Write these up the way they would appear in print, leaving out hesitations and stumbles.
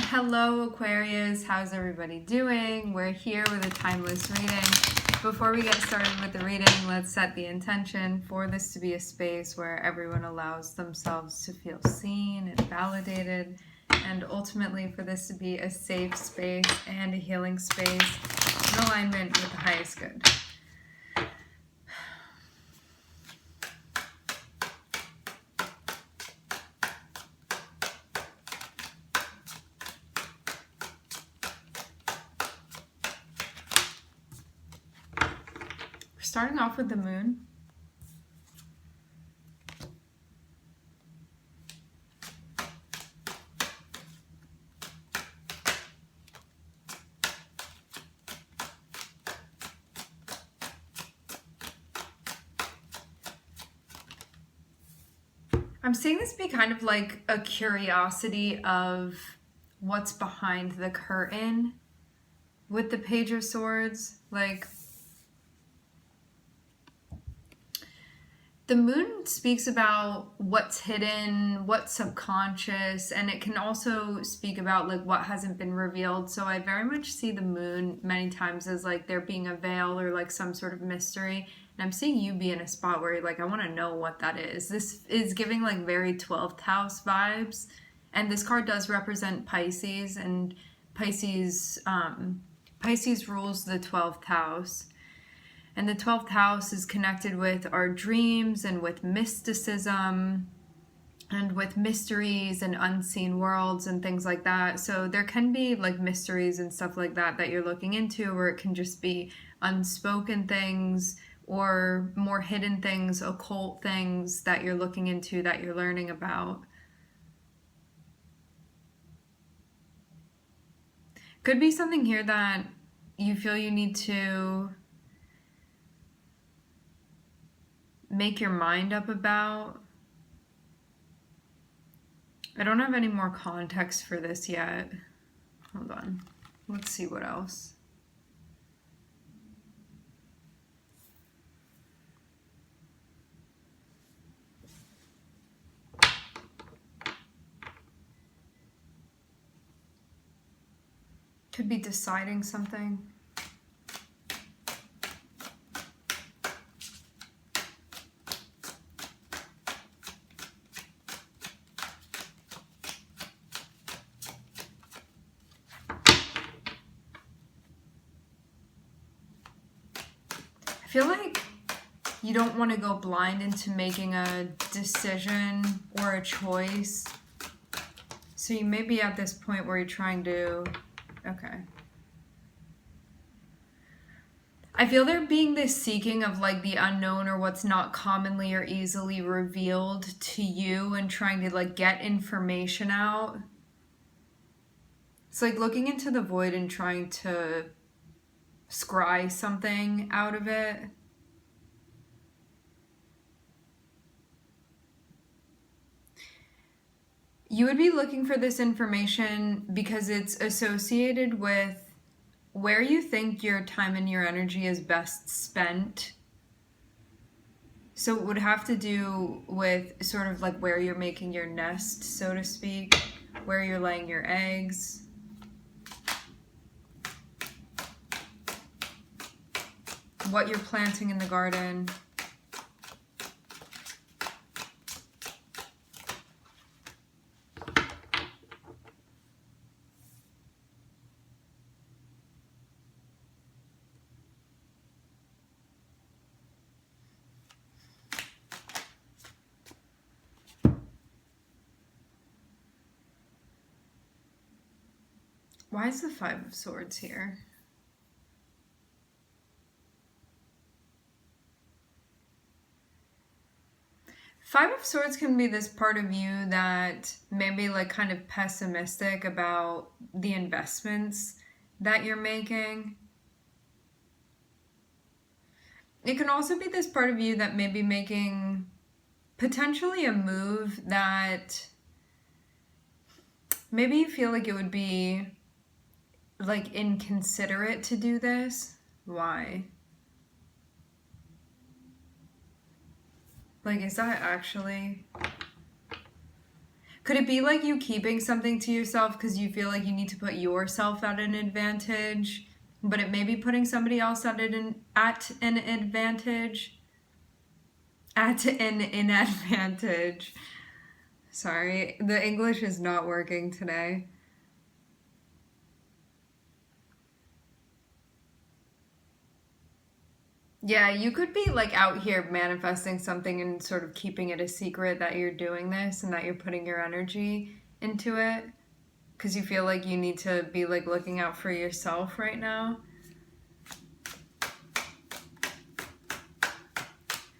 Hello Aquarius, how's everybody doing? We're here with a timeless reading. Before we get started with the reading, let's set the intention for this to be a space where everyone allows themselves to feel seen and validated, and ultimately for this to be a safe space and a healing space in alignment with the highest good. Starting off with the moon. I'm seeing this be kind of like a curiosity of what's behind the curtain with the Page of Swords. Like, the moon speaks about what's hidden, what's subconscious, and it can also speak about like what hasn't been revealed. So I very much see the moon many times as like there being a veil or like some sort of mystery. And I'm seeing you be in a spot where you're like, I want to know what that is. This is giving like very 12th house vibes. And this card does represent Pisces, and Pisces rules the 12th house. And the 12th house is connected with our dreams and with mysticism and with mysteries and unseen worlds and things like that. So there can be like mysteries and stuff like that that you're looking into, or it can just be unspoken things or more hidden things, occult things that you're looking into, that you're learning about. Could be something here that you feel you need to make your mind up about. I don't have any more context for this yet. Hold on. Let's see what else. Could be deciding something. I feel like you don't want to go blind into making a decision or a choice. So you may be at this point where you're trying to... Okay. I feel there being this seeking of like the unknown or what's not commonly or easily revealed to you, and trying to like get information out. It's like looking into the void and trying to scry something out of it. You would be looking for this information because it's associated with where you think your time and your energy is best spent. So it would have to do with sort of like where you're making your nest, so to speak, where you're laying your eggs. What you're planting in the garden. Why is the Five of Swords here? Five of Swords can be this part of you that may be like kind of pessimistic about the investments that you're making. It can also be this part of you that may be making potentially a move that maybe you feel like it would be like inconsiderate to do this. Why? Like, is that actually... Could it be like you keeping something to yourself because you feel like you need to put yourself at an advantage, but it may be putting somebody else at an advantage? At an inadvantage. Sorry, the English is not working today. Yeah, you could be like out here manifesting something and sort of keeping it a secret that you're doing this and that you're putting your energy into it because you feel like you need to be like looking out for yourself right now.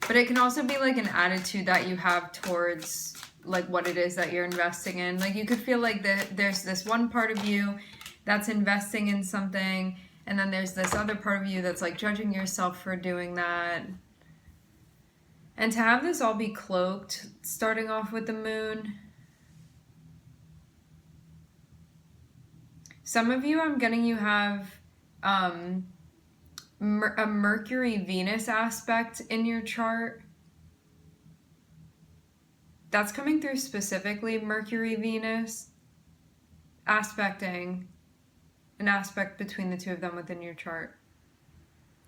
But it can also be like an attitude that you have towards like what it is that you're investing in. Like you could feel like there's this one part of you that's investing in something, and then there's this other part of you that's like judging yourself for doing that. And to have this all be cloaked, starting off with the moon. Some of you, I'm getting you have a Mercury-Venus aspect in your chart. That's coming through specifically, Mercury-Venus aspecting. An aspect between the two of them within your chart.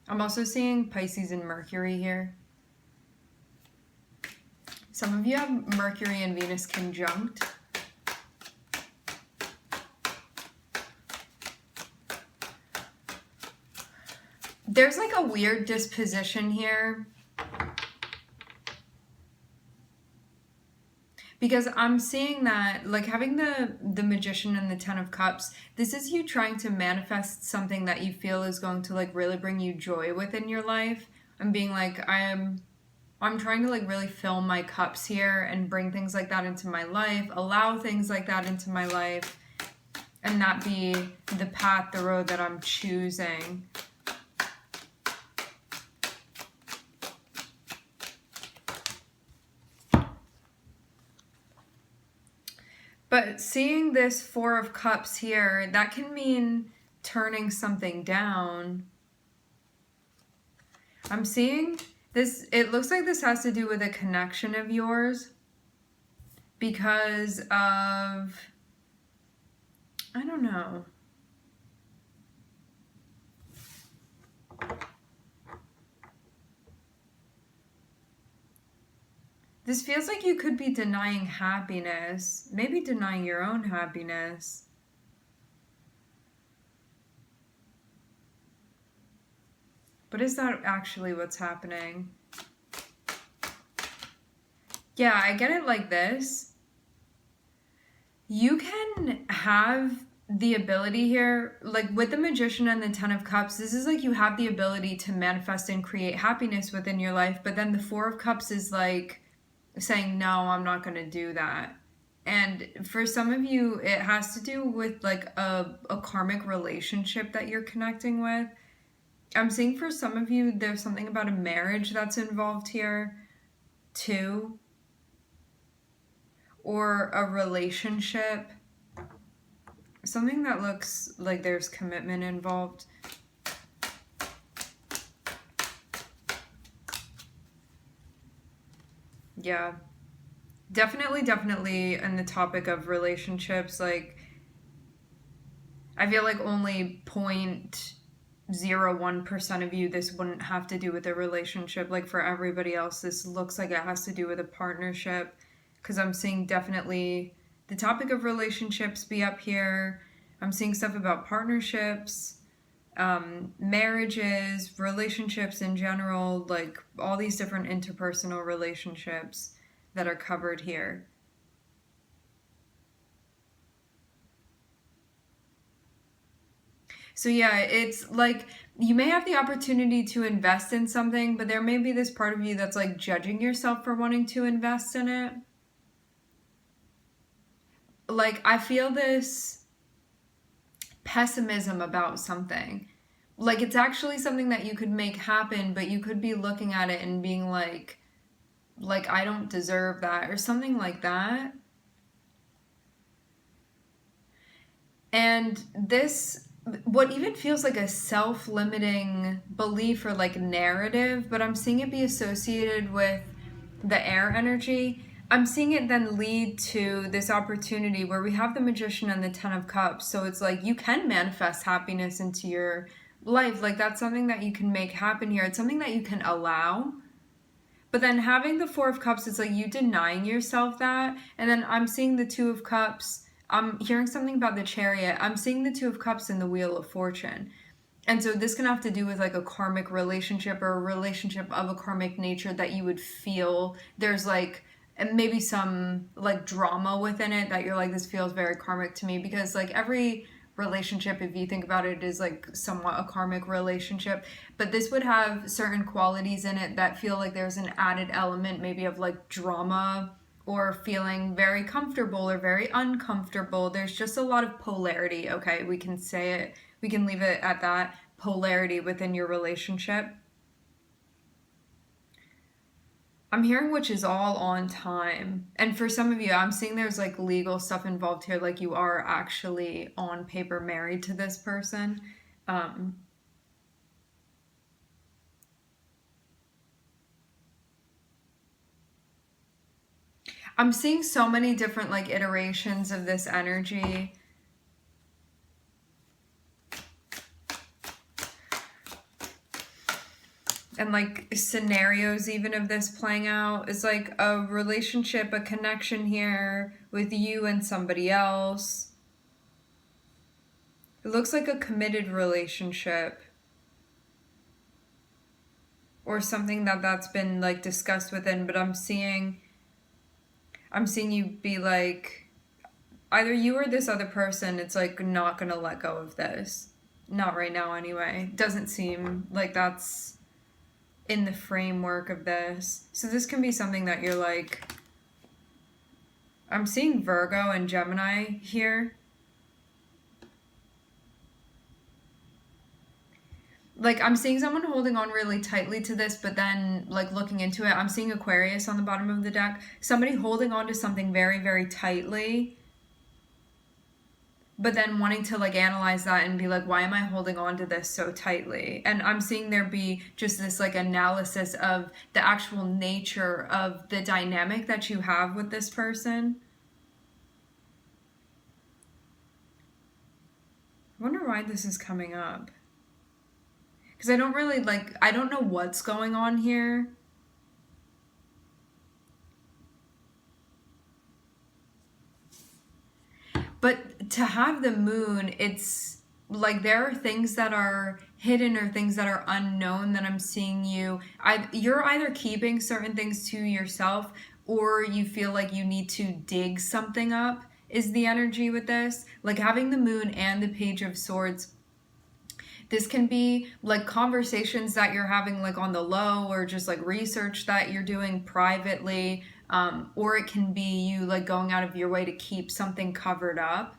I'm also seeing Pisces and Mercury here. Some of you have Mercury and Venus conjunct. There's like a weird disposition here. Because I'm seeing that, like having the Magician and the Ten of Cups, this is you trying to manifest something that you feel is going to like really bring you joy within your life. And being like, I'm trying to like really fill my cups here and bring things like that into my life, allow things like that into my life, and that be the path, the road that I'm choosing. But seeing this Four of Cups here, that can mean turning something down. I'm seeing this, it looks like this has to do with a connection of yours because of, I don't know. This feels like you could be denying happiness, maybe denying your own happiness. But is that actually what's happening? Yeah, I get it like this. You can have the ability here, like with the Magician and the Ten of Cups, this is like you have the ability to manifest and create happiness within your life, but then the Four of Cups is like saying, no, I'm not going to do that. And for some of you, it has to do with like a karmic relationship that you're connecting with. I'm seeing for some of you, there's something about a marriage that's involved here too. Or a relationship. Something that looks like there's commitment involved. Yeah. Definitely on the topic of relationships, like I feel like only 0.01% of you this wouldn't have to do with a relationship. Like for everybody else, this looks like it has to do with a partnership, because I'm seeing definitely the topic of relationships be up here. I'm seeing stuff about partnerships, marriages, relationships in general, like all these different interpersonal relationships that are covered here. So yeah, it's like you may have the opportunity to invest in something, but there may be this part of you that's like judging yourself for wanting to invest in it. Like I feel this pessimism about something. Like it's actually something that you could make happen, but you could be looking at it and being like I don't deserve that or something like that. And this, what even feels like a self-limiting belief or like narrative, but I'm seeing it be associated with the air energy. I'm seeing it then lead to this opportunity where we have the Magician and the Ten of Cups. So it's like you can manifest happiness into your life. Like that's something that you can make happen here. It's something that you can allow. But then having the Four of Cups, it's like you denying yourself that. And then I'm seeing the Two of Cups. I'm hearing something about the Chariot. I'm seeing the Two of Cups in the Wheel of Fortune. And so this can have to do with like a karmic relationship or a relationship of a karmic nature that you would feel there's like and maybe some like drama within it that you're like, this feels very karmic to me, because like every relationship, if you think about it, is like somewhat a karmic relationship, but this would have certain qualities in it that feel like there's an added element maybe of like drama or feeling very comfortable or very uncomfortable. There's just a lot of polarity. Okay, we can say it, we can leave it at that, polarity within your relationship. I'm hearing which is all on time. And for some of you, I'm seeing there's like legal stuff involved here, like you are actually on paper married to this person. Um, I'm seeing so many different like iterations of this energy. And like scenarios even of this playing out is like a relationship, a connection here with you and somebody else. It looks like a committed relationship or something that's been like discussed within, but I'm seeing you be like, either you or this other person, it's like not gonna let go of this. Not right now anyway. Doesn't seem like that's in the framework of this. So this can be something that you're like, I'm seeing Virgo and Gemini here. Like I'm seeing someone holding on really tightly to this, but then like looking into it, I'm seeing Aquarius on the bottom of the deck. Somebody holding on to something very, very tightly, but then wanting to like analyze that and be like, why am I holding on to this so tightly? And I'm seeing there be just this like analysis of the actual nature of the dynamic that you have with this person. I wonder why this is coming up. Because I don't really like, I don't know what's going on here. But to have the moon, it's like there are things that are hidden or things that are unknown that I'm seeing you. You're either keeping certain things to yourself or you feel like you need to dig something up is the energy with this. Like having the moon and the Page of Swords. This can be like conversations that you're having like on the low or just like research that you're doing privately. Or it can be you like going out of your way to keep something covered up.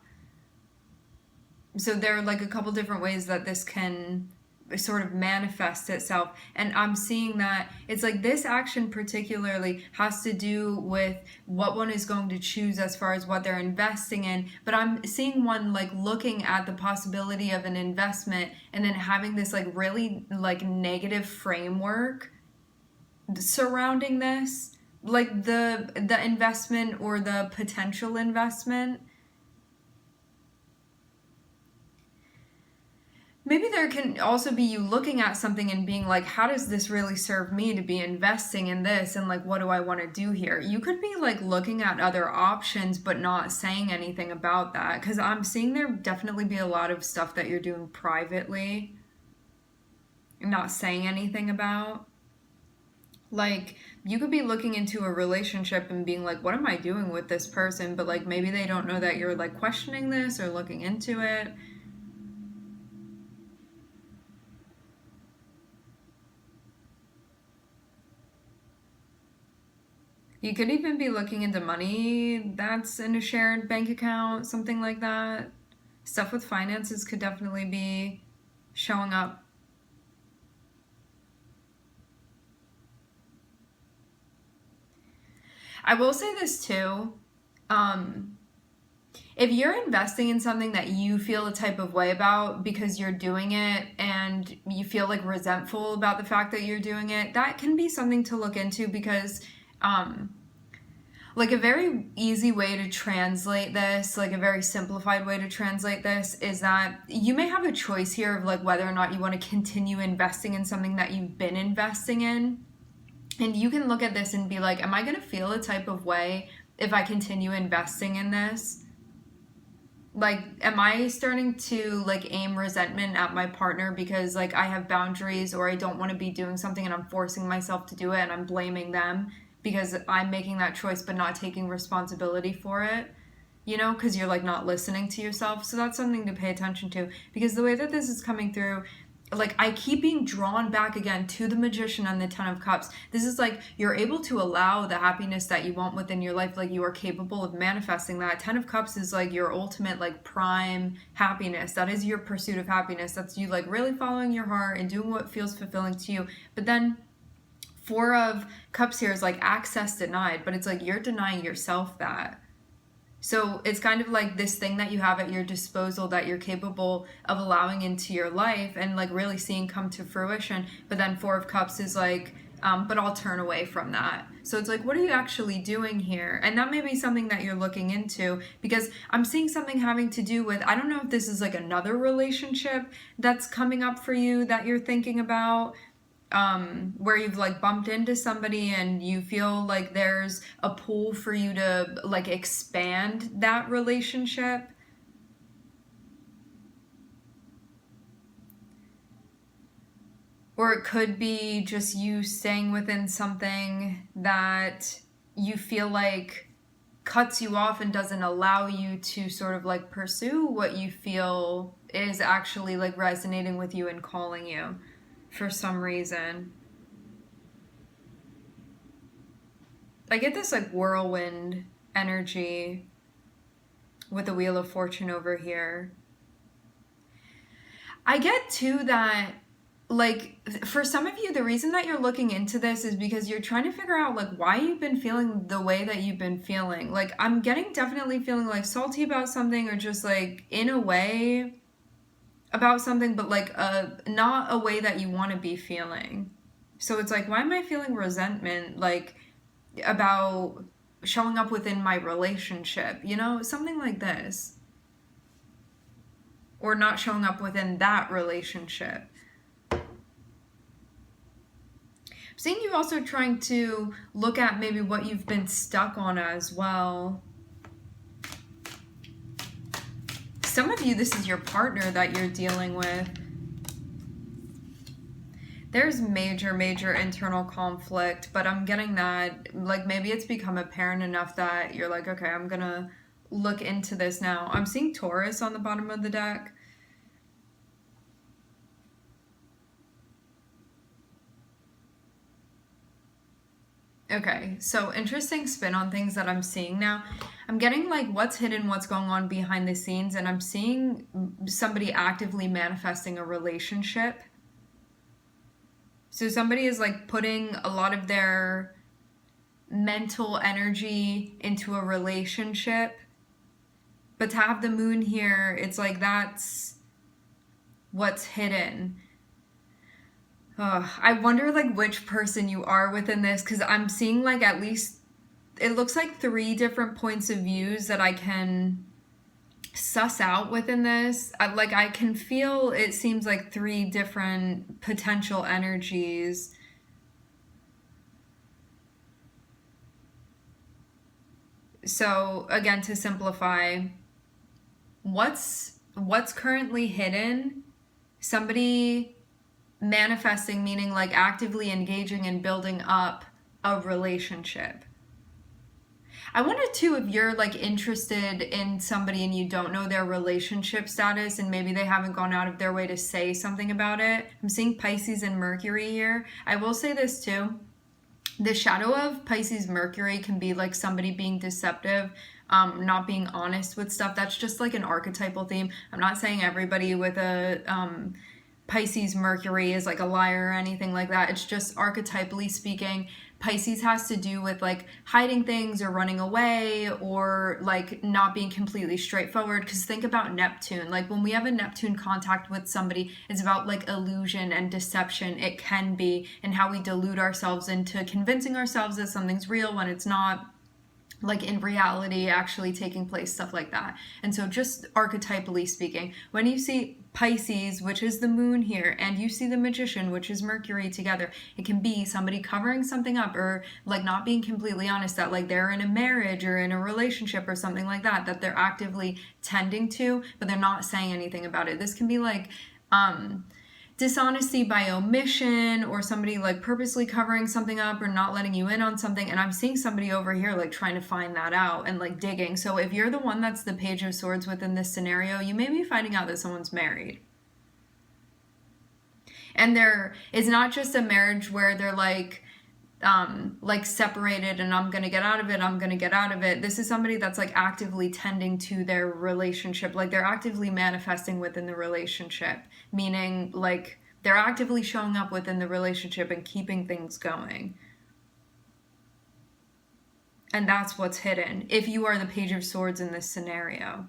So there are like a couple different ways that this can sort of manifest itself. And I'm seeing that it's like this action particularly has to do with what one is going to choose as far as what they're investing in. But I'm seeing one like looking at the possibility of an investment and then having this like really like negative framework surrounding this, like the investment or the potential investment. Maybe there can also be you looking at something and being like, how does this really serve me to be investing in this? And like, what do I want to do here? You could be like looking at other options, but not saying anything about that. Because I'm seeing there definitely be a lot of stuff that you're doing privately, not saying anything about. Like, you could be looking into a relationship and being like, what am I doing with this person? But like, maybe they don't know that you're like questioning this or looking into it. You could even be looking into money that's in a shared bank account, something like that. Stuff with finances could definitely be showing up. I will say this too. If you're investing in something that you feel a type of way about because you're doing it and you feel like resentful about the fact that you're doing it, that can be something to look into because Like a very easy way to translate this, like a very simplified way to translate this, is that you may have a choice here of like whether or not you want to continue investing in something that you've been investing in. And you can look at this and be like, am I going to feel a type of way if I continue investing in this? Like, am I starting to like aim resentment at my partner because like I have boundaries, or I don't want to be doing something and I'm forcing myself to do it and I'm blaming them because I'm making that choice but not taking responsibility for it, you know, because you're like not listening to yourself. So that's something to pay attention to, because the way that this is coming through, like I keep being drawn back again to the Magician and the Ten of Cups. This is like you're able to allow the happiness that you want within your life. Like you are capable of manifesting that. Ten of Cups is like your ultimate like prime happiness. That is your pursuit of happiness. That's you like really following your heart and doing what feels fulfilling to you. But then Four of Cups here is like access denied, but it's like you're denying yourself that. So it's kind of like this thing that you have at your disposal that you're capable of allowing into your life and like really seeing come to fruition. But then Four of Cups is like, but I'll turn away from that. So it's like, what are you actually doing here? And that may be something that you're looking into, because I'm seeing something having to do with, I don't know if this is like another relationship that's coming up for you that you're thinking about. Where you've like bumped into somebody and you feel like there's a pull for you to like expand that relationship. Or it could be just you staying within something that you feel like cuts you off and doesn't allow you to sort of like pursue what you feel is actually like resonating with you and calling you. For some reason. I get this like whirlwind energy with the Wheel of Fortune over here. I get too that like for some of you, the reason that you're looking into this is because you're trying to figure out like why you've been feeling the way that you've been feeling. Like I'm definitely feeling like salty about something, or just like in a way about something, but like not a way that you want to be feeling. So it's like, why am I feeling resentment like about showing up within my relationship, you know, something like this, or not showing up within that relationship. I'm seeing you also trying to look at maybe what you've been stuck on as well. Some of you, this is your partner that you're dealing with. There's major internal conflict, but I'm getting that like maybe it's become apparent enough that you're like, okay, I'm gonna look into this now. I'm seeing Taurus on the bottom of the deck. Okay, so interesting spin on things that I'm seeing now. I'm getting like what's hidden, what's going on behind the scenes, and I'm seeing somebody actively manifesting a relationship. So somebody is like putting a lot of their mental energy into a relationship. But to have the moon here, it's like that's what's hidden. I wonder like which person you are within this, because I'm seeing like at least it looks like 3 different points of views that I can suss out within this. I can feel, it seems like 3 different potential energies. So again, to simplify, what's currently hidden? Somebody manifesting, meaning like actively engaging and building up a relationship. I wonder too if you're like interested in somebody and you don't know their relationship status, and maybe they haven't gone out of their way to say something about it. I'm seeing Pisces and Mercury here. I will say this too. The shadow of Pisces Mercury can be like somebody being deceptive, not being honest with stuff. That's just like an archetypal theme. I'm not saying everybody with a Pisces Mercury is like a liar or anything like that. It's just archetypally speaking, Pisces has to do with like hiding things or running away or like not being completely straightforward. Because think about Neptune. Like when we have a Neptune contact with somebody, it's about like illusion and deception. It can be, and how we delude ourselves into convincing ourselves that something's real when it's not. like in reality actually taking place, stuff like that. And so just archetypally speaking, when you see Pisces, which is the moon here, and you see the Magician, which is Mercury, together, it can be somebody covering something up, or like not being completely honest, that like they're in a marriage or in a relationship or something like that, that they're actively tending to, but they're not saying anything about it. This can be like dishonesty by omission, or somebody like purposely covering something up or not letting you in on something. And I'm seeing somebody over here like trying to find that out and like digging. So if you're the one that's the Page of Swords within this scenario, you may be finding out that someone's married. And there is not just a marriage where they're like separated and I'm gonna get out of it. This is somebody that's like actively tending to their relationship, like they're actively manifesting within the relationship, meaning like they're actively showing up within the relationship and keeping things going. And that's what's hidden if you are the Page of Swords in this scenario.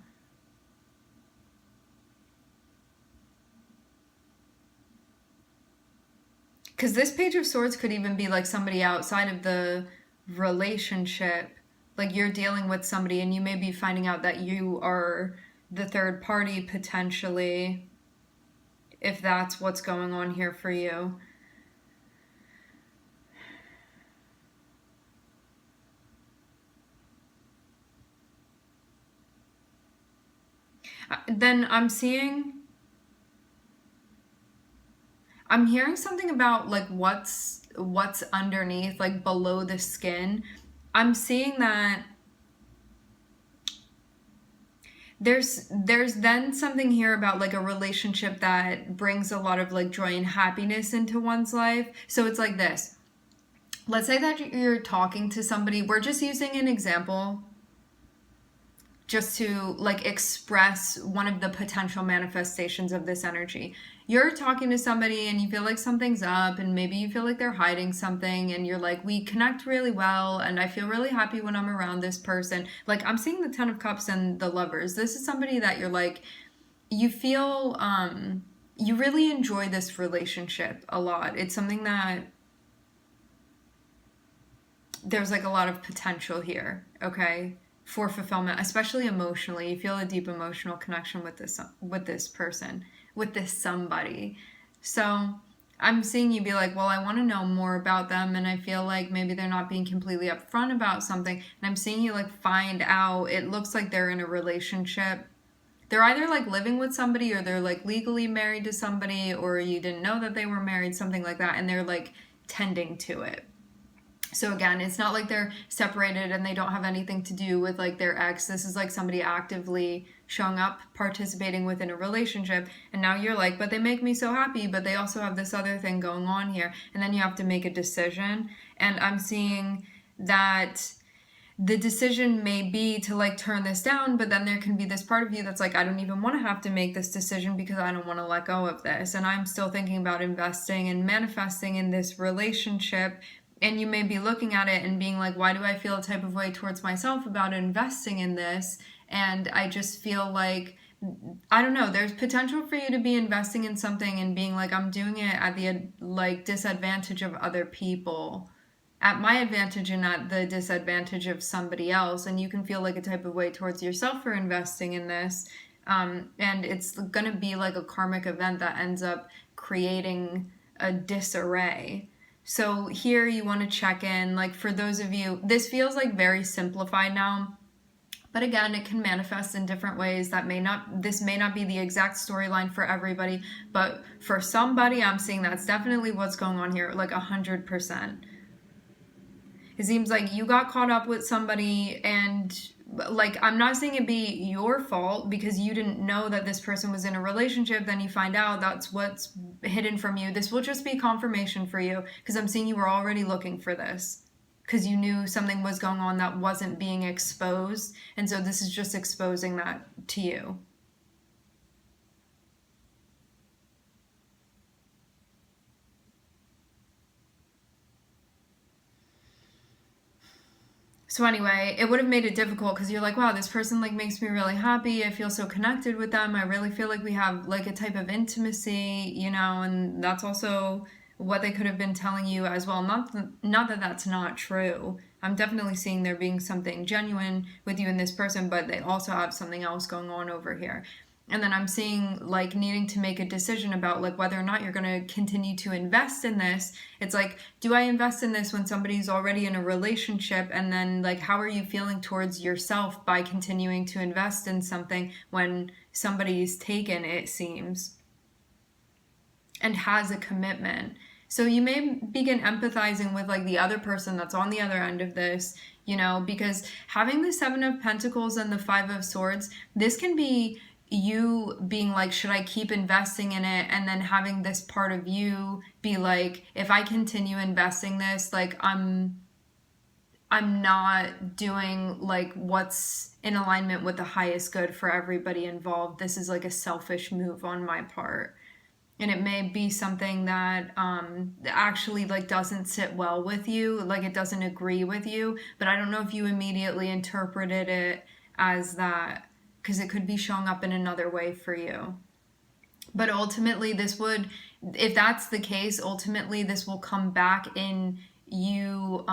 Because this Page of Swords could even be like somebody outside of the relationship. Like you're dealing with somebody and you may be finding out that you are the third party potentially, if that's what's going on here for you. Then I'm hearing something about like what's underneath, like below the skin. I'm seeing that there's then something here about like a relationship that brings a lot of like joy and happiness into one's life. So it's like this. Let's say that you're talking to somebody. We're just using an example just to like express one of the potential manifestations of this energy. You're talking to somebody and you feel like something's up, and maybe you feel like they're hiding something, and you're like, we connect really well and I feel really happy when I'm around this person. Like I'm seeing the Ten of Cups and the Lovers. This is somebody that you're like, you feel you really enjoy this relationship a lot. It's something that there's like a lot of potential here, okay? For fulfillment, especially emotionally. You feel a deep emotional connection with this person, with this somebody. So I'm seeing you be like, well, I want to know more about them, and I feel like maybe they're not being completely upfront about something. And I'm seeing you like find out. It looks like they're in a relationship. They're either like living with somebody, or they're like legally married to somebody, or you didn't know that they were married, something like that, and they're like tending to it. So again, it's not like they're separated and they don't have anything to do with like their ex. This is like somebody actively showing up, participating within a relationship. And now you're like, but they make me so happy, but they also have this other thing going on here. And then you have to make a decision. And I'm seeing that the decision may be to like turn this down, but then there can be this part of you that's like, I don't even want to have to make this decision because I don't want to let go of this. And I'm still thinking about investing and manifesting in this relationship. And you may be looking at it and being like, why do I feel a type of way towards myself about investing in this? And I just feel like, I don't know, there's potential for you to be investing in something and being like, I'm doing it at the like disadvantage of other people, at my advantage and at the disadvantage of somebody else. And you can feel like a type of way towards yourself for investing in this. And it's going to be like a karmic event that ends up creating a disarray. So here you want to check in, like for those of you, this feels like very simplified now, but again, it can manifest in different ways. This may not be the exact storyline for everybody, but for somebody, I'm seeing that's definitely what's going on here, like 100%. It seems like you got caught up with somebody, and like, I'm not saying it be your fault because you didn't know that this person was in a relationship. Then you find out that's what's hidden from you. This will just be confirmation for you, because I'm seeing you were already looking for this because you knew something was going on that wasn't being exposed. And so this is just exposing that to you. So anyway, it would have made it difficult because you're like, wow, this person like makes me really happy. I feel so connected with them. I really feel like we have like a type of intimacy, you know, and that's also what they could have been telling you as well. Not that that's not true. I'm definitely seeing there being something genuine with you and this person, but they also have something else going on over here. And then I'm seeing like needing to make a decision about like whether or not you're going to continue to invest in this. It's like, do I invest in this when somebody's already in a relationship? And then like, how are you feeling towards yourself by continuing to invest in something when somebody's taken, it seems, and has a commitment? So you may begin empathizing with like the other person that's on the other end of this, you know, because having the Seven of Pentacles and the Five of Swords, this can be you being like, should I keep investing in it? And then having this part of you be like, if I continue investing this, like I'm not doing like what's in alignment with the highest good for everybody involved. This is like a selfish move on my part. And it may be something that actually like doesn't sit well with you, like it doesn't agree with you, but I don't know if you immediately interpreted it as that, because it could be showing up in another way for you. But ultimately this would, if that's the case, ultimately this will come back in you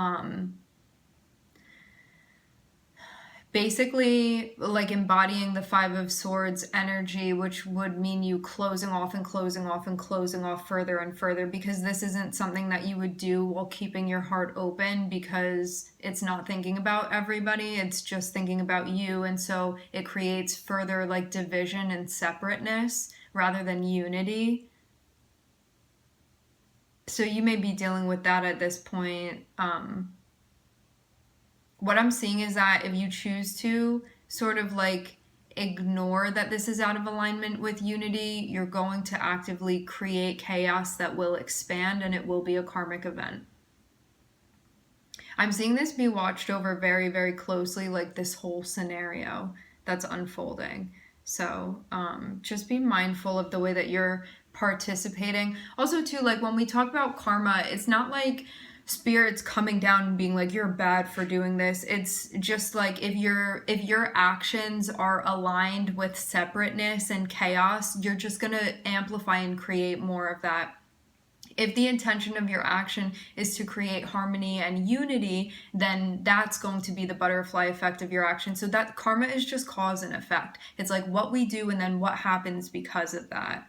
basically like embodying the Five of Swords energy, which would mean you closing off and closing off and closing off further and further, because this isn't something that you would do while keeping your heart open, because it's not thinking about everybody, it's just thinking about you. And so it creates further like division and separateness rather than unity. So you may be dealing with that at this point. What I'm seeing is that if you choose to sort of like ignore that this is out of alignment with unity, you're going to actively create chaos that will expand, and it will be a karmic event. I'm seeing this be watched over very, very closely, like this whole scenario that's unfolding. So just be mindful of the way that you're participating. Also too, like when we talk about karma, it's not like spirits coming down and being like, you're bad for doing this. It's just like if your actions are aligned with separateness and chaos, you're just gonna amplify and create more of that. If the intention of your action is to create harmony and unity, then that's going to be the butterfly effect of your action. So that karma is just cause and effect. It's like what we do and then what happens because of that.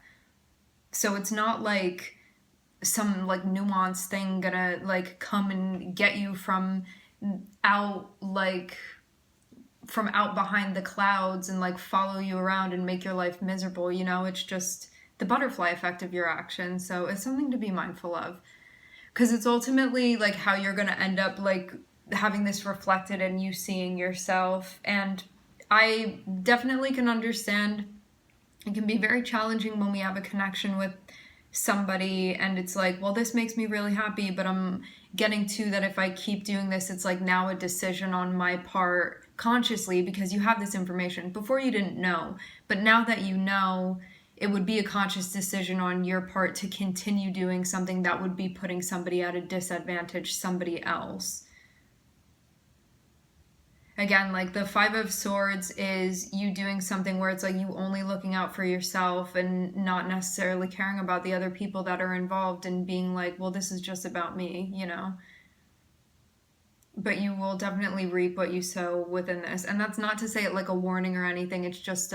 So it's not like some like nuanced thing gonna like come and get you from out behind the clouds and like follow you around and make your life miserable, you know. It's just the butterfly effect of your action. So it's something to be mindful of, because it's ultimately like how you're gonna end up like having this reflected in you seeing yourself. And I definitely can understand it can be very challenging when we have a connection with somebody and it's like, well, this makes me really happy, but I'm getting to that if I keep doing this, it's like now a decision on my part consciously, because you have this information. Before you didn't know, but now that you know, it would be a conscious decision on your part to continue doing something that would be putting somebody at a disadvantage, somebody else. Again, like the Five of Swords is you doing something where it's like you only looking out for yourself and not necessarily caring about the other people that are involved and being like, well, this is just about me, you know. But you will definitely reap what you sow within this. And that's not to say it like a warning or anything. It's just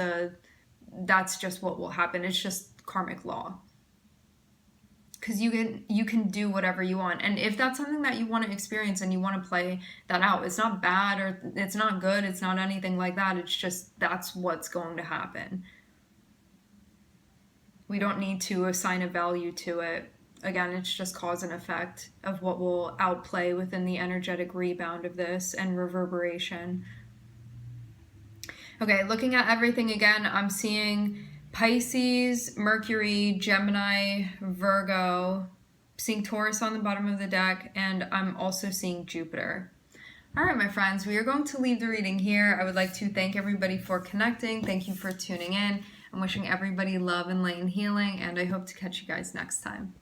that's just what will happen. It's just karmic law. Because you can do whatever you want. And if that's something that you want to experience and you want to play that out, it's not bad or it's not good, it's not anything like that. It's just that's what's going to happen. We don't need to assign a value to it. Again, it's just cause and effect of what will outplay within the energetic rebound of this and reverberation. Okay, looking at everything again, I'm seeing Pisces, Mercury, Gemini, Virgo, seeing Taurus on the bottom of the deck, and I'm also seeing Jupiter. All right, my friends, we are going to leave the reading here. I would like to thank everybody for connecting. Thank you for tuning in. I'm wishing everybody love and light and healing, and I hope to catch you guys next time.